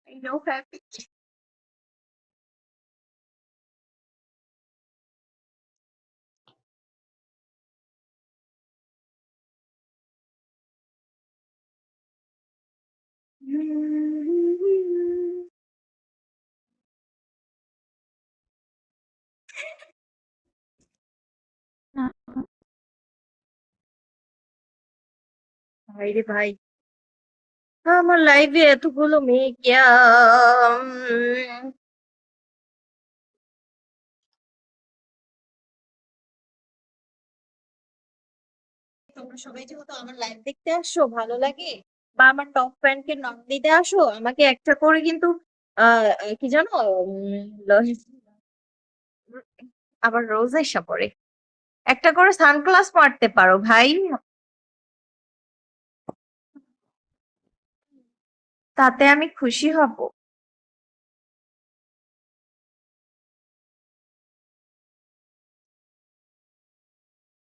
I know happy. না, ভাই রে ভাই, আমার লাইফে এতগুলো মেয়ে কিয়া তোমরা সবাই যেহেতু আমার লাইভ দেখতে আসো ভালো লাগে বা আমার টপ ফ্যান কে নক দিতে আসো, আমাকে একটা করে কিন্তু কি জানো, আবার রোজ এসে পড়ে, একটা করে সানগ্লাস মারতে পারো ভাই, তাতে আমি খুশি হব।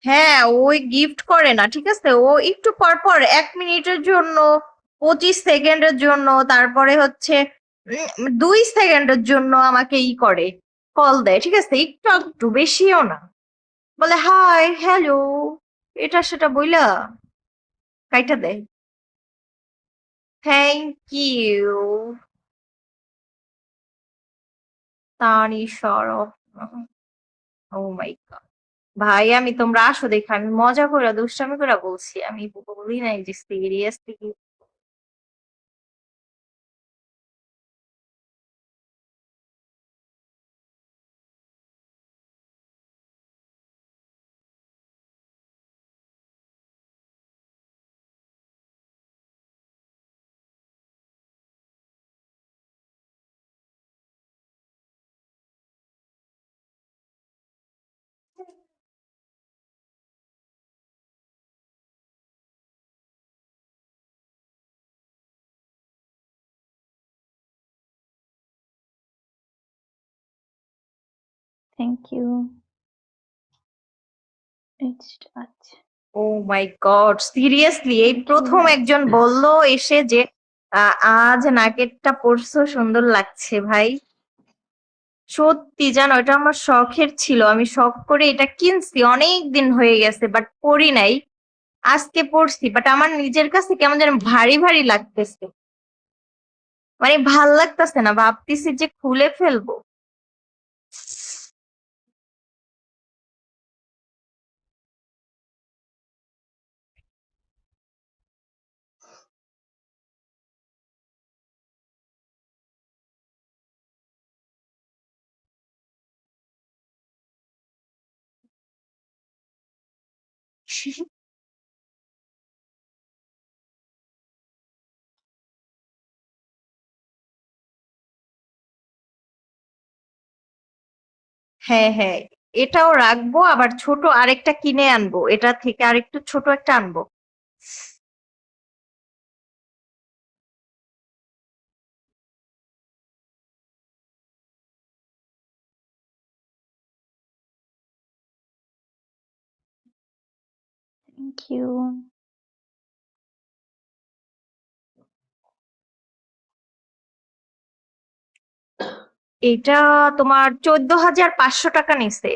হ্যাঁ, ওই গিফট করে না, ঠিক আছে, ও একটু পর পর 1 মিনিটের জন্য, 25 সেকেন্ডের জন্য, তারপরে হচ্ছে 2 সেকেন্ডের জন্য আমাকে করে কল দেয়, ঠিক আছে, একটু একটু বেশিও না, বলে হাই হ্যালো, এটা সেটা বইলা কাইটা দেয়। Thank you. তারই সরব। Oh my god. ভাই আমি, তোমরা আসো দেখে আমি মজা করে দুষ্টামি করে বলছি, আমি বলি নাই যে সিরিয়াসলি। Thank you. ইটস আচ্ছা। ও মাই গড, সিরিয়াসলি এই থ্যাংক ইউ। প্রথম একজন বলল এসে যে আজ নাকেরটা পরছো সুন্দর লাগছে ভাই। সত্যি জানো, এটা আমার শখের ছিল, আমি শখ করে এটা কিনছি, অনেক দিন হয়ে গেছে বাট পরি নাই, আজকে পরছি, বাট আমার নিজের কাছে কেমন যেন ভারী ভারী লাগতেছে, মানে ভাল লাগতেছে না, ভাবতেছি যে খুলে ফেলবো। হ্যাঁ হ্যাঁ, এটাও রাখবো, আবার ছোট আরেকটা কিনে আনবো, এটা থেকে আরেকটু ছোট একটা আনবো। Thank you. এটা তোমার 14,500 টাকা নিছে।